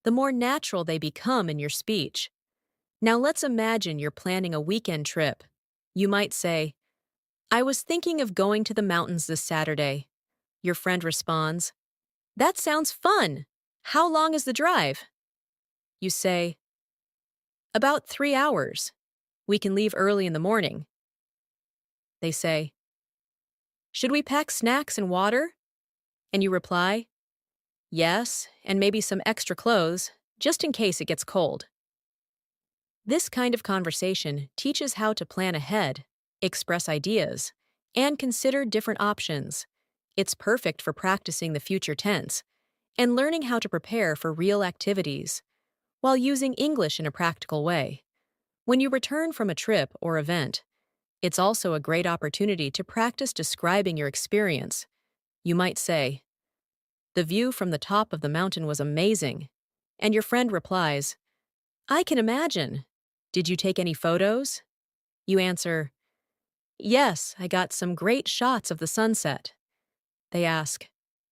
the more natural they become in your speech. Now let's imagine you're planning a weekend trip. You might say, I was thinking of going to the mountains this Saturday. Your friend responds, That sounds fun. How long is the drive? You say, About 3 hours. We can leave early in the morning. They say, Should we pack snacks and water? And you reply, Yes, and maybe some extra clothes, just in case it gets cold. This kind of conversation teaches how to plan ahead, express ideas, and consider different options. It's perfect for practicing the future tense and learning how to prepare for real activities while using English in a practical way. When you return from a trip or event, it's also a great opportunity to practice describing your experience. You might say, The view from the top of the mountain was amazing. And your friend replies, I can imagine. Did you take any photos? You answer, Yes, I got some great shots of the sunset. They ask,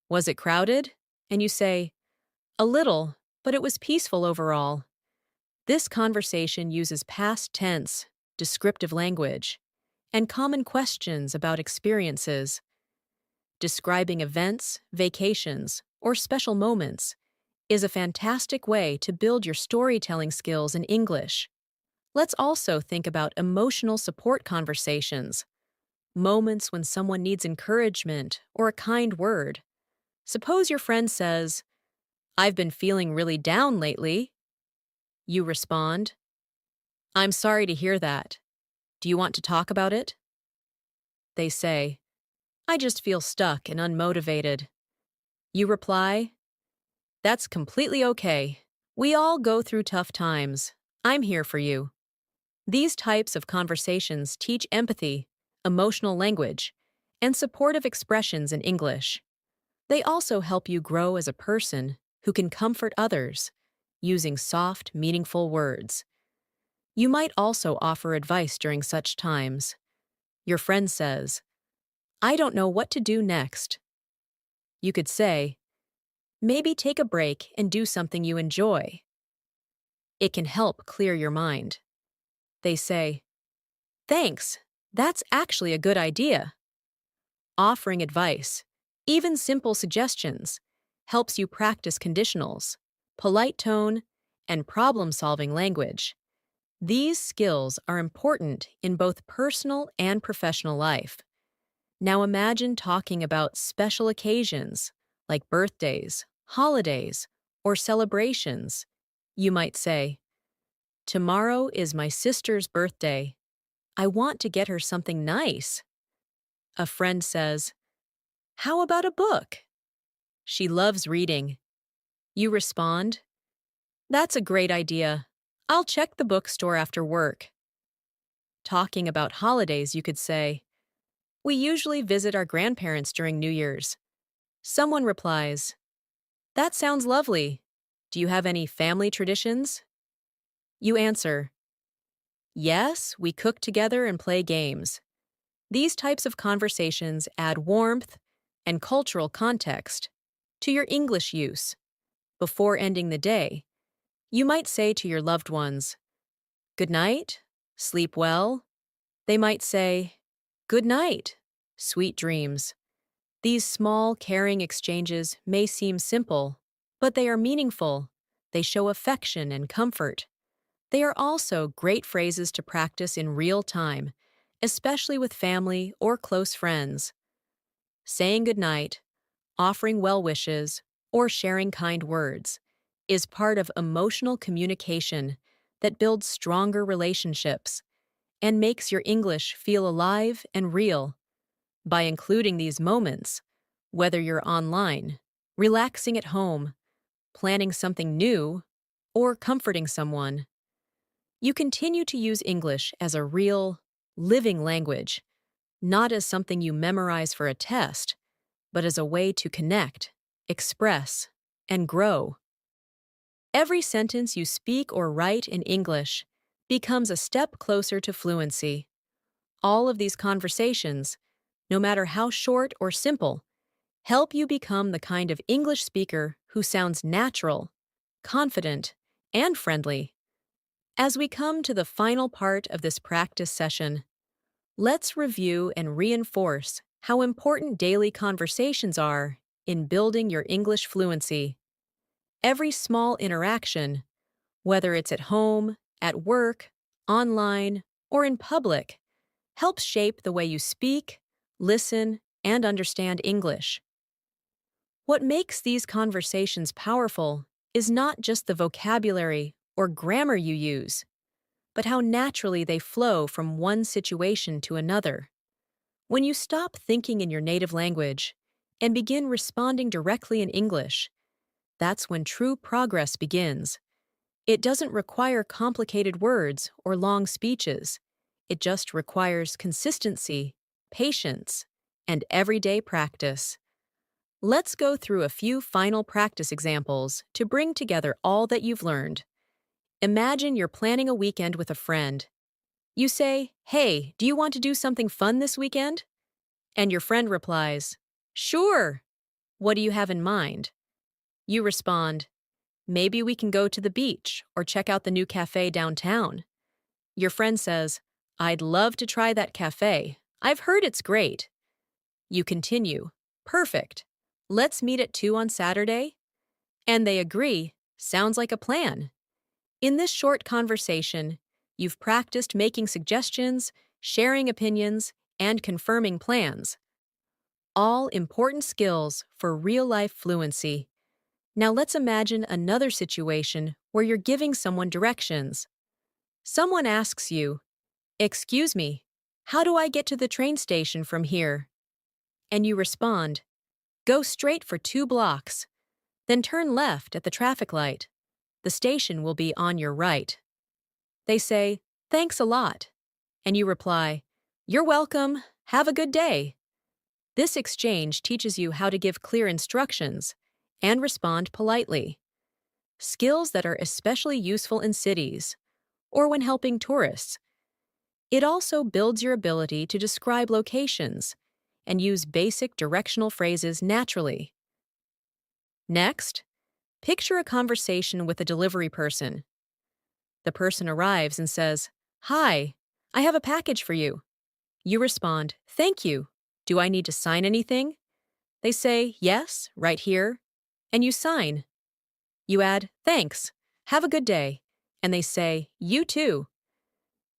Was it crowded? And you say, A little, but it was peaceful overall. This conversation uses past tense, descriptive language, and common questions about experiences. Describing events, vacations, or special moments is a fantastic way to build your storytelling skills in English. Let's also think about emotional support conversations, moments when someone needs encouragement or a kind word. Suppose your friend says, I've been feeling really down lately. You respond, I'm sorry to hear that. Do you want to talk about it? They say, I just feel stuck and unmotivated. You reply, That's completely okay. We all go through tough times. I'm here for you. These types of conversations teach empathy, emotional language, and supportive expressions in English. They also help you grow as a person who can comfort others using soft, meaningful words. You might also offer advice during such times. Your friend says, I don't know what to do next. You could say, Maybe take a break and do something you enjoy. It can help clear your mind. They say, Thanks, that's actually a good idea. Offering advice, even simple suggestions, helps you practice conditionals, polite tone, and problem-solving language. These skills are important in both personal and professional life. Now imagine talking about special occasions like birthdays, holidays, or celebrations. You might say, Tomorrow is my sister's birthday. I want to get her something nice. A friend says, How about a book? She loves reading. You respond, That's a great idea. I'll check the bookstore after work. Talking about holidays, you could say, We usually visit our grandparents during New Year's. Someone replies, That sounds lovely. Do you have any family traditions? You answer, Yes, we cook together and play games. These types of conversations add warmth and cultural context to your English use. Before ending the day, you might say to your loved ones, Good night, sleep well. They might say, Good night, sweet dreams. These small, caring exchanges may seem simple, but they are meaningful. They show affection and comfort. They are also great phrases to practice in real time, especially with family or close friends. Saying goodnight, offering well wishes, or sharing kind words is part of emotional communication that builds stronger relationships and makes your English feel alive and real. By including these moments, whether you're online, relaxing at home, planning something new, or comforting someone, you continue to use English as a real, living language, not as something you memorize for a test, but as a way to connect, express, and grow. Every sentence you speak or write in English becomes a step closer to fluency. All of these conversations, no matter how short or simple, help you become the kind of English speaker who sounds natural, confident, and friendly. As we come to the final part of this practice session, Let's review and reinforce how important daily conversations are in building your English fluency. Every small interaction, whether it's at home, at work, online, or in public, helps shape the way you speak, listen, and understand English. What makes these conversations powerful is not just the vocabulary or grammar you use, but how naturally they flow from one situation to another. When you stop thinking in your native language and begin responding directly in English, that's when true progress begins. It doesn't require complicated words or long speeches. It just requires consistency, patience, and everyday practice. Let's go through a few final practice examples to bring together all that you've learned. Imagine you're planning a weekend with a friend. You say, "Hey, do you want to do something fun this weekend?" And your friend replies, "Sure." What do you have in mind? You respond, "Maybe we can go to the beach or check out the new cafe downtown." Your friend says, "I'd love to try that cafe. I've heard it's great." You continue, "Perfect. Let's meet at 2 on Saturday." And they agree, "Sounds like a plan." In this short conversation, you've practiced making suggestions, sharing opinions, and confirming plans. All important skills for real-life fluency. Now let's imagine another situation where you're giving someone directions. Someone asks you, "Excuse me, how do I get to the train station from here?" And you respond, "Go straight for 2 blocks, then turn left at the traffic light. The station will be on your right." They say, "Thanks a lot." And you reply, "You're welcome. Have a good day." This exchange teaches you how to give clear instructions and respond politely. Skills that are especially useful in cities or when helping tourists. It also builds your ability to describe locations and use basic directional phrases naturally. Next, picture a conversation with a delivery person. The person arrives and says, "Hi, I have a package for you." You respond, "Thank you. Do I need to sign anything?" They say, "Yes, right here." And you sign. You add, "Thanks. Have a good day." And they say, "You too."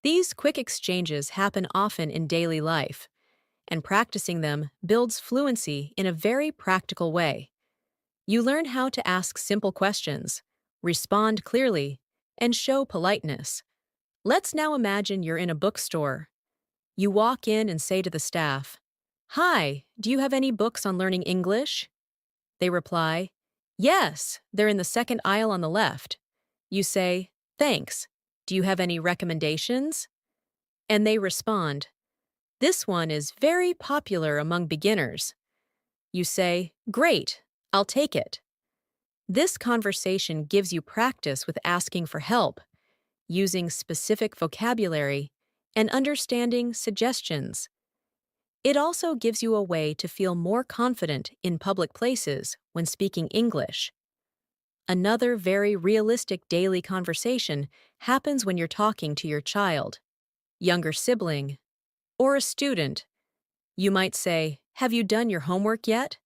These quick exchanges happen often in daily life, and practicing them builds fluency in a very practical way. You learn how to ask simple questions, respond clearly, and show politeness. Let's now imagine you're in a bookstore. You walk in and say to the staff, "Hi, do you have any books on learning English?" They reply, "Yes, they're in the second aisle on the left." You say, "Thanks. Do you have any recommendations?" And they respond, "This one is very popular among beginners." You say, "Great, I'll take it." This conversation gives you practice with asking for help, using specific vocabulary, and understanding suggestions. It also gives you a way to feel more confident in public places when speaking English. Another very realistic daily conversation happens when you're talking to your child, younger sibling, or a student. You might say, "Have you done your homework yet?"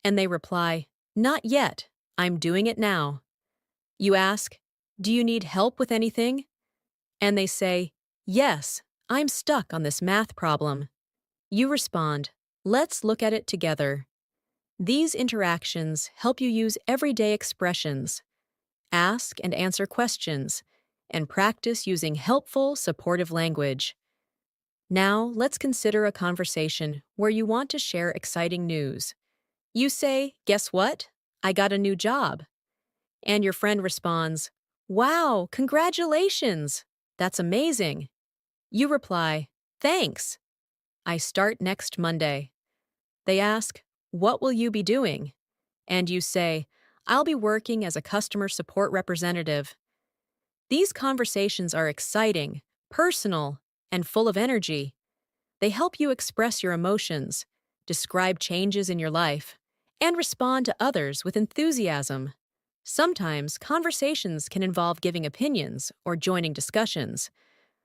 And they reply, "Not yet. I'm doing it now." You ask, "Do you need help with anything?" And they say, "Yes, I'm stuck on this math problem." You respond, "Let's look at it together." These interactions help you use everyday expressions, ask and answer questions, and practice using helpful, supportive language. Now, let's consider a conversation where you want to share exciting news. You say, "Guess what? I got a new job." And your friend responds, "Wow, congratulations! That's amazing." You reply, "Thanks. I start next Monday." They ask, "What will you be doing?" And you say, "I'll be working as a customer support representative." These conversations are exciting, personal, and full of energy. They help you express your emotions, describe changes in your life, and respond to others with enthusiasm. Sometimes conversations can involve giving opinions or joining discussions.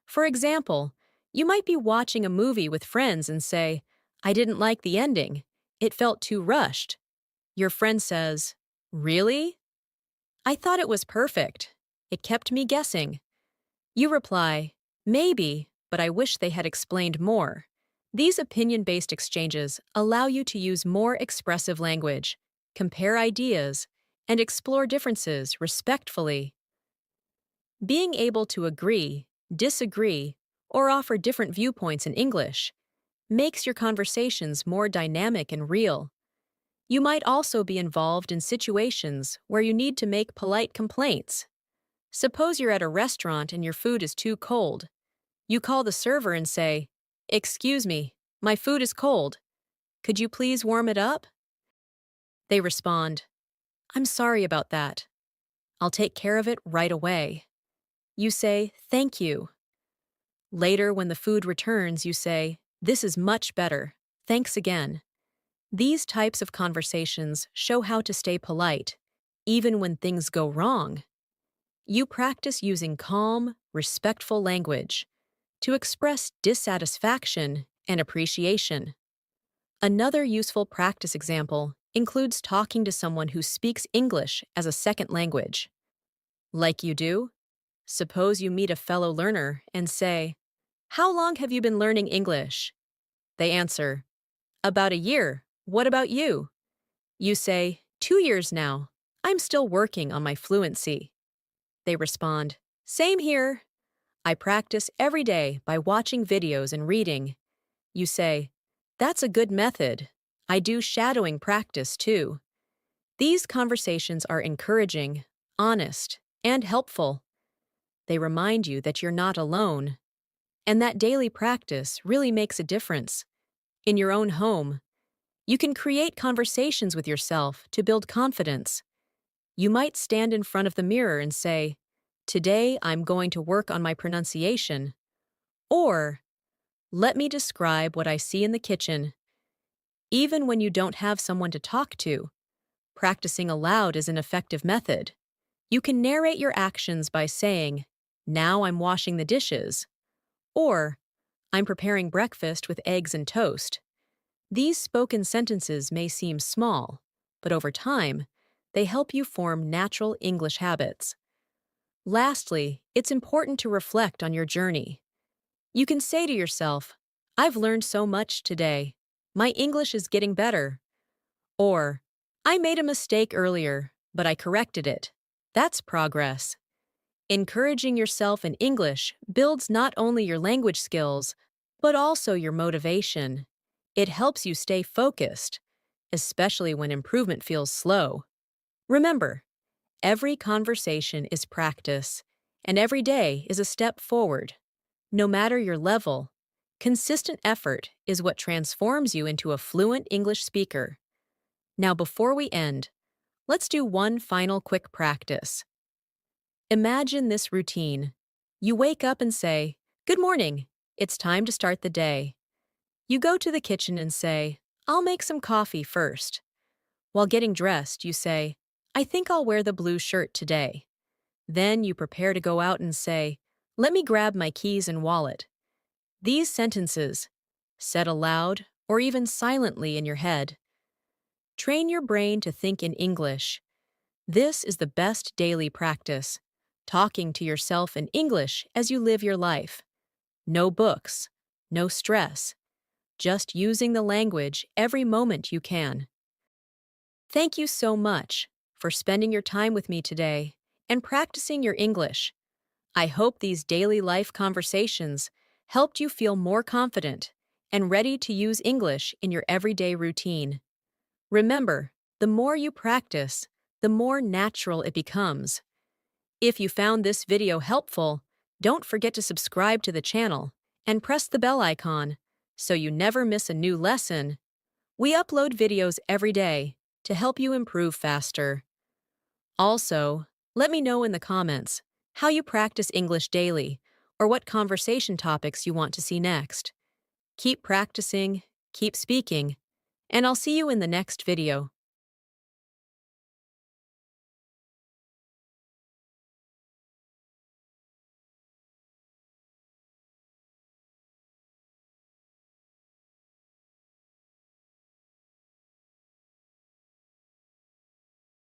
For example, You might be watching a movie with friends and say, I didn't like the ending. It felt too rushed. Your friend says, Really? I thought it was perfect. It kept me guessing. You reply, Maybe, but I wish they had explained more. These opinion-based exchanges allow you to use more expressive language, compare ideas, and explore differences respectfully. Being able to agree, disagree, or offer different viewpoints in English makes your conversations more dynamic and real. You might also be involved in situations where you need to make polite complaints. Suppose you're at a restaurant and your food is too cold. You call the server and say, Excuse me, my food is cold. Could you please warm it up? They respond, I'm sorry about that. I'll take care of it right away. You say, Thank you. Later, when the food returns, you say, This is much better. Thanks again. These types of conversations show how to stay polite, even when things go wrong. You practice using calm, respectful language to express dissatisfaction and appreciation. Another useful practice example includes talking to someone who speaks English as a second language. Like you do, suppose you meet a fellow learner and say, How long have you been learning English? They answer, About a year. What about you? You say, 2 years now. I'm still working on my fluency. They respond, Same here. I practice every day by watching videos and reading. You say, That's a good method. I do shadowing practice too. These conversations are encouraging, honest, and helpful. They remind you that you're not alone, and that daily practice really makes a difference. In your own home, you can create conversations with yourself to build confidence. You might stand in front of the mirror and say, Today I'm going to work on my pronunciation. Or, Let me describe what I see in the kitchen. Even when you don't have someone to talk to, practicing aloud is an effective method. You can narrate your actions by saying, Now I'm washing the dishes. Or, I'm preparing breakfast with eggs and toast. These spoken sentences may seem small, but over time, they help you form natural English habits. Lastly, it's important to reflect on your journey. You can say to yourself, I've learned so much today. My English is getting better. Or, I made a mistake earlier, but I corrected it. That's progress. Encouraging yourself in English builds not only your language skills, but also your motivation. It helps you stay focused, especially when improvement feels slow. Remember, every conversation is practice, and every day is a step forward. No matter your level, consistent effort is what transforms you into a fluent English speaker. Now, before we end, let's do one final quick practice. Imagine this routine. You wake up and say, Good morning. It's time to start the day. You go to the kitchen and say, I'll make some coffee first. While getting dressed, you say, I think I'll wear the blue shirt today. Then you prepare to go out and say, Let me grab my keys and wallet. These sentences, said aloud or even silently in your head, train your brain to think in English. This is the best daily practice, talking to yourself in English as you live your life. No books, no stress, just using the language every moment you can. Thank you so much for spending your time with me today and practicing your English. I hope these daily life conversations helped you feel more confident and ready to use English in your everyday routine. Remember, the more you practice, the more natural it becomes. If you found this video helpful, don't forget to subscribe to the channel and press the bell icon so you never miss a new lesson. We upload videos every day to help you improve faster. Also, let me know in the comments how you practice English daily or what conversation topics you want to see next. Keep practicing, keep speaking, and I'll see you in the next video.